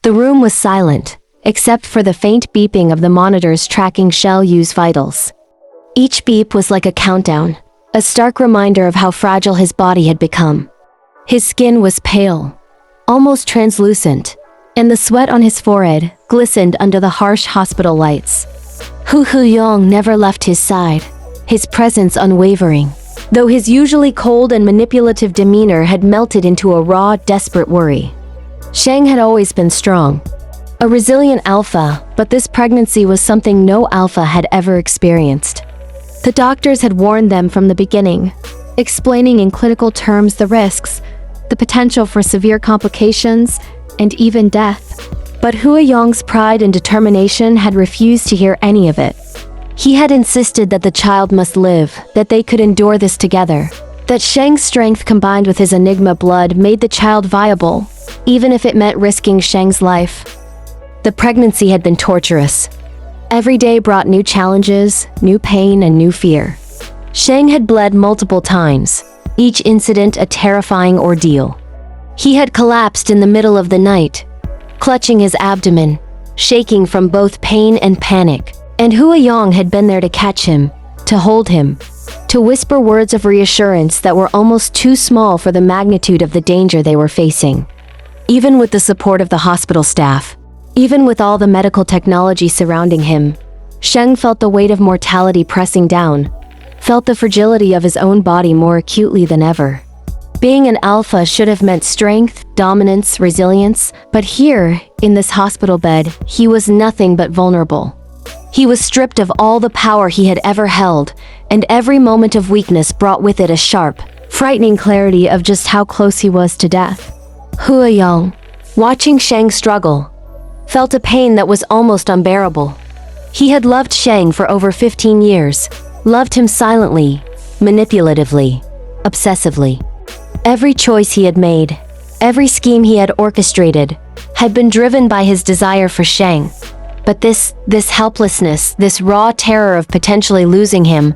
The room was silent, except for the faint beeping of the monitors tracking Sheng Shao Yu's vitals. Each beep was like a countdown, a stark reminder of how fragile his body had become. His skin was pale, almost translucent, and the sweat on his forehead glistened under the harsh hospital lights. Hua Yong never left his side, his presence unwavering, though his usually cold and manipulative demeanor had melted into a raw, desperate worry. Sheng had always been strong, a resilient alpha, but this pregnancy was something no alpha had ever experienced. The doctors had warned them from the beginning, explaining in clinical terms the risks, the potential for severe complications, and even death. But Hua Yong's pride and determination had refused to hear any of it. He had insisted that the child must live, that they could endure this together, that Sheng's strength combined with his Enigma blood made the child viable, even if it meant risking Sheng's life. The pregnancy had been torturous. Every day brought new challenges, new pain, and new fear. Sheng had bled multiple times, each incident a terrifying ordeal. He had collapsed in the middle of the night, clutching his abdomen, shaking from both pain and panic, and Hua Yong had been there to catch him, to hold him, to whisper words of reassurance that were almost too small for the magnitude of the danger they were facing. Even with the support of the hospital staff, even with all the medical technology surrounding him, Sheng felt the weight of mortality pressing down, felt the fragility of his own body more acutely than ever. Being an alpha should have meant strength, dominance, resilience, but here, in this hospital bed, he was nothing but vulnerable. He was stripped of all the power he had ever held, and every moment of weakness brought with it a sharp, frightening clarity of just how close he was to death. Hua Yong, watching Sheng struggle, felt a pain that was almost unbearable. He had loved Sheng for over 15 years, loved him silently, manipulatively, obsessively. Every choice he had made, every scheme he had orchestrated, had been driven by his desire for Sheng. But this helplessness, this raw terror of potentially losing him,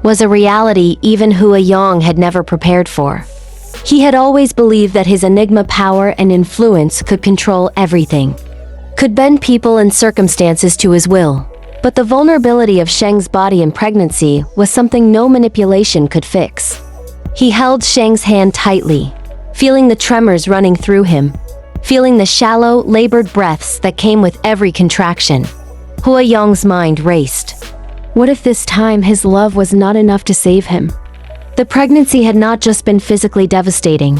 was a reality even Hua Yong had never prepared for. He had always believed that his Enigma power and influence could control everything, could bend people and circumstances to his will. But the vulnerability of Sheng's body in pregnancy was something no manipulation could fix. He held Sheng's hand tightly, feeling the tremors running through him, feeling the shallow, labored breaths that came with every contraction. Hua Yong's mind raced. What if this time his love was not enough to save him? The pregnancy had not just been physically devastating.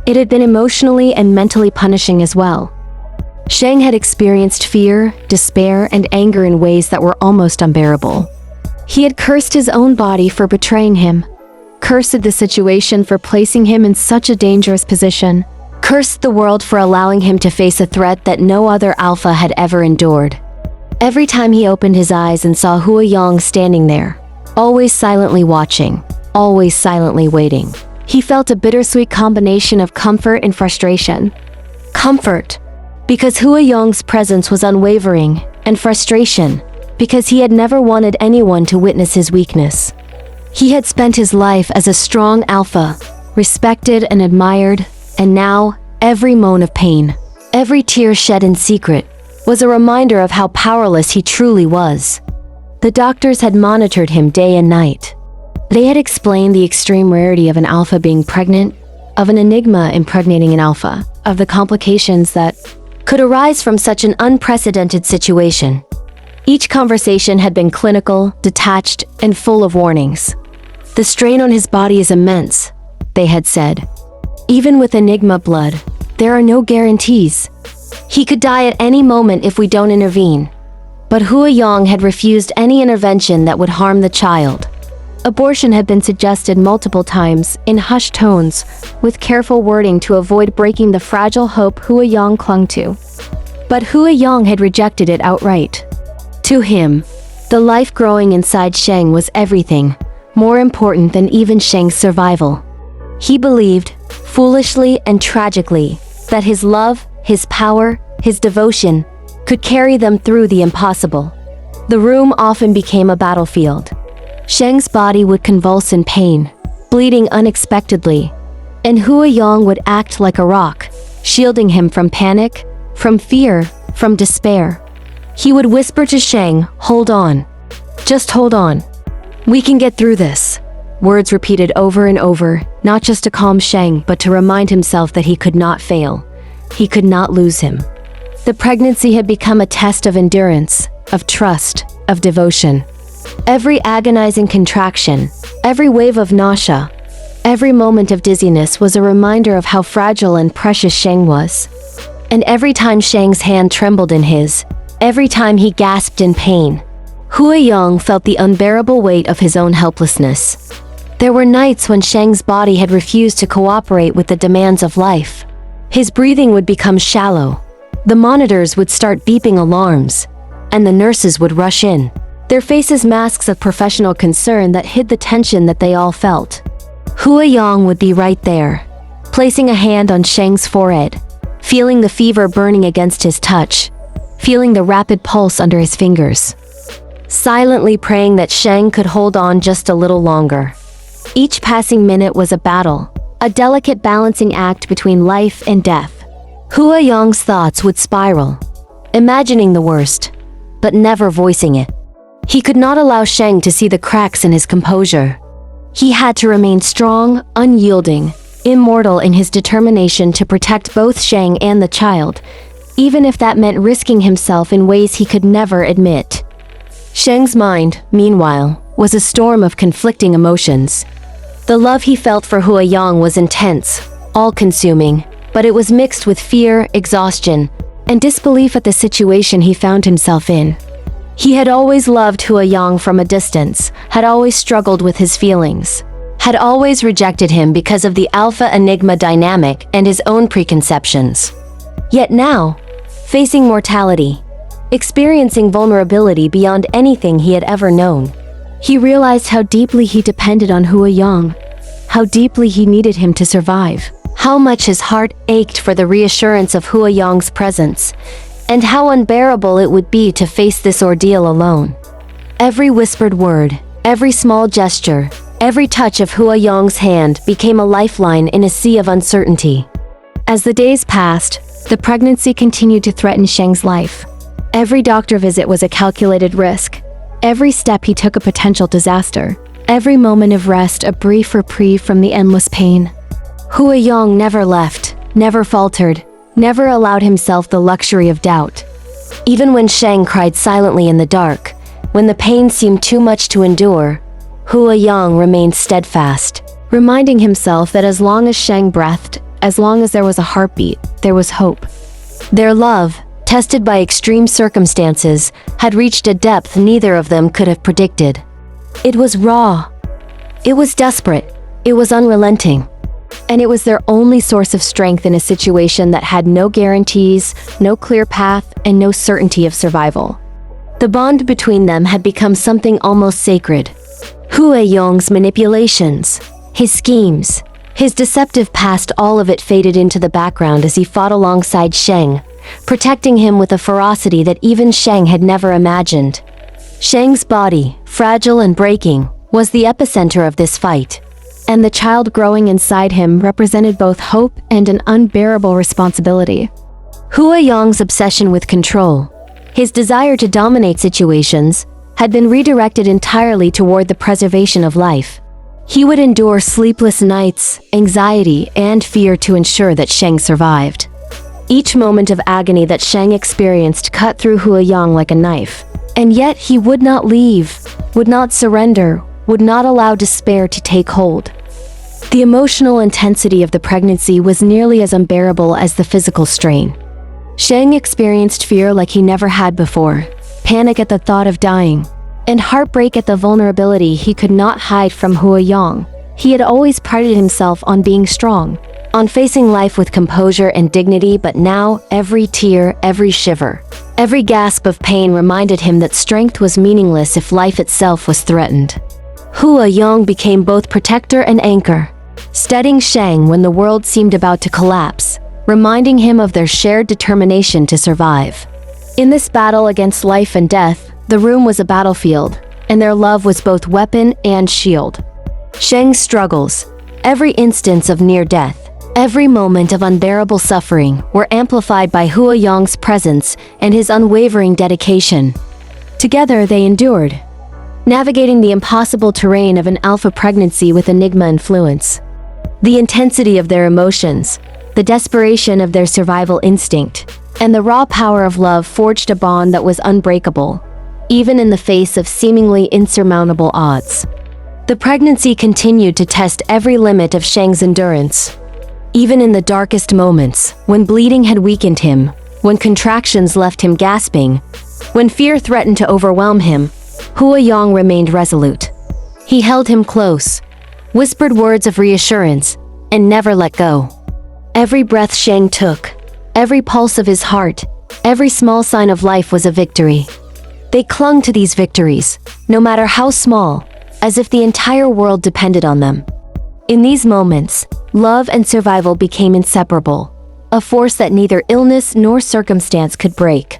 It had been emotionally and mentally punishing as well. Sheng had experienced fear, despair, and anger in ways that were almost unbearable. He had cursed his own body for betraying him, cursed the situation for placing him in such a dangerous position, cursed the world for allowing him to face a threat that no other alpha had ever endured. Every time he opened his eyes and saw Hua Yong standing there, always silently watching, always silently waiting, he felt a bittersweet combination of comfort and frustration. Comfort, because Hua Yong's presence was unwavering, and frustration, because he had never wanted anyone to witness his weakness. He had spent his life as a strong alpha, respected and admired, and now, every moan of pain, every tear shed in secret, was a reminder of how powerless he truly was. The doctors had monitored him day and night. They had explained the extreme rarity of an alpha being pregnant, of an Enigma impregnating an alpha, of the complications that could arise from such an unprecedented situation. Each conversation had been clinical, detached, and full of warnings. The strain on his body is immense, they had said. Even with Enigma blood, there are no guarantees. He could die at any moment if we don't intervene. But Hua Yong had refused any intervention that would harm the child. Abortion had been suggested multiple times, in hushed tones, with careful wording to avoid breaking the fragile hope Hua Yong clung to. But Hua Yong had rejected it outright. To him, the life growing inside Sheng was everything, more important than even Sheng's survival. He believed, foolishly and tragically, that his love, his power, his devotion, could carry them through the impossible. The room often became a battlefield. Sheng's body would convulse in pain, bleeding unexpectedly, and Hua Yong would act like a rock, shielding him from panic, from fear, from despair. He would whisper to Sheng, "Hold on. Just hold on. We can get through this." Words repeated over and over, not just to calm Sheng, but to remind himself that he could not fail. He could not lose him. The pregnancy had become a test of endurance, of trust, of devotion. Every agonizing contraction, every wave of nausea, every moment of dizziness was a reminder of how fragile and precious Sheng was. And every time Sheng's hand trembled in his, every time he gasped in pain, Hua Yong felt the unbearable weight of his own helplessness. There were nights when Sheng's body had refused to cooperate with the demands of life. His breathing would become shallow. The monitors would start beeping alarms, and the nurses would rush in, their faces masks of professional concern that hid the tension that they all felt. Hua Yong would be right there, placing a hand on Sheng's forehead, feeling the fever burning against his touch, feeling the rapid pulse under his fingers, silently praying that Sheng could hold on just a little longer. Each passing minute was a battle, a delicate balancing act between life and death. Hua Yong's thoughts would spiral, imagining the worst, but never voicing it. He could not allow Sheng to see the cracks in his composure. He had to remain strong, unyielding, immortal in his determination to protect both Sheng and the child, even if that meant risking himself in ways he could never admit. Sheng's mind, meanwhile, was a storm of conflicting emotions. The love he felt for Hua Yong was intense, all-consuming, but it was mixed with fear, exhaustion, and disbelief at the situation he found himself in. He had always loved Hua Yong from a distance, had always struggled with his feelings, had always rejected him because of the alpha-enigma dynamic and his own preconceptions. Yet now, facing mortality, experiencing vulnerability beyond anything he had ever known, he realized how deeply he depended on Hua Yong, how deeply he needed him to survive, how much his heart ached for the reassurance of Hua Yong's presence, and how unbearable it would be to face this ordeal alone. Every whispered word, every small gesture, every touch of Hua Yong's hand became a lifeline in a sea of uncertainty. As the days passed, the pregnancy continued to threaten Sheng's life. Every doctor visit was a calculated risk. Every step he took a potential disaster. Every moment of rest a brief reprieve from the endless pain. Hua Yong never left, never faltered, never allowed himself the luxury of doubt. Even when Sheng cried silently in the dark, when the pain seemed too much to endure, Hua Yong remained steadfast, reminding himself that as long as Sheng breathed, as long as there was a heartbeat, there was hope. Their love, tested by extreme circumstances, had reached a depth neither of them could have predicted. It was raw. It was desperate. It was unrelenting. And it was their only source of strength in a situation that had no guarantees, no clear path, and no certainty of survival. The bond between them had become something almost sacred. Hua Yong's manipulations, his schemes, his deceptive past, all of it faded into the background as he fought alongside Sheng, protecting him with a ferocity that even Sheng had never imagined. Sheng's body, fragile and breaking, was the epicenter of this fight, and the child growing inside him represented both hope and an unbearable responsibility. Hua Yong's obsession with control, his desire to dominate situations, had been redirected entirely toward the preservation of life. He would endure sleepless nights, anxiety, and fear to ensure that Sheng survived. Each moment of agony that Sheng experienced cut through Hua Yong like a knife. And yet he would not leave, would not surrender, would not allow despair to take hold. The emotional intensity of the pregnancy was nearly as unbearable as the physical strain. Sheng experienced fear like he never had before, panic at the thought of dying, and heartbreak at the vulnerability he could not hide from Hua Yong. He had always prided himself on being strong, on facing life with composure and dignity, but now every tear, every shiver, every gasp of pain reminded him that strength was meaningless if life itself was threatened. Hua Yong became both protector and anchor, steadying Sheng when the world seemed about to collapse, reminding him of their shared determination to survive. In this battle against life and death, the room was a battlefield, and their love was both weapon and shield. Sheng's struggles, every instance of near death, Every moment of unbearable suffering were amplified by Hua Yong's presence and his unwavering dedication. Together they endured, navigating the impossible terrain of an alpha pregnancy with Enigma influence. The intensity of their emotions, the desperation of their survival instinct, and the raw power of love forged a bond that was unbreakable, even in the face of seemingly insurmountable odds. The pregnancy continued to test every limit of Sheng's endurance. Even in the darkest moments, when bleeding had weakened him, when contractions left him gasping, when fear threatened to overwhelm him, Hua Yong remained resolute. He held him close, whispered words of reassurance, and never let go. Every breath Sheng took, every pulse of his heart, every small sign of life was a victory. They clung to these victories, no matter how small, as if the entire world depended on them. In these moments, love and survival became inseparable, a force that neither illness nor circumstance could break.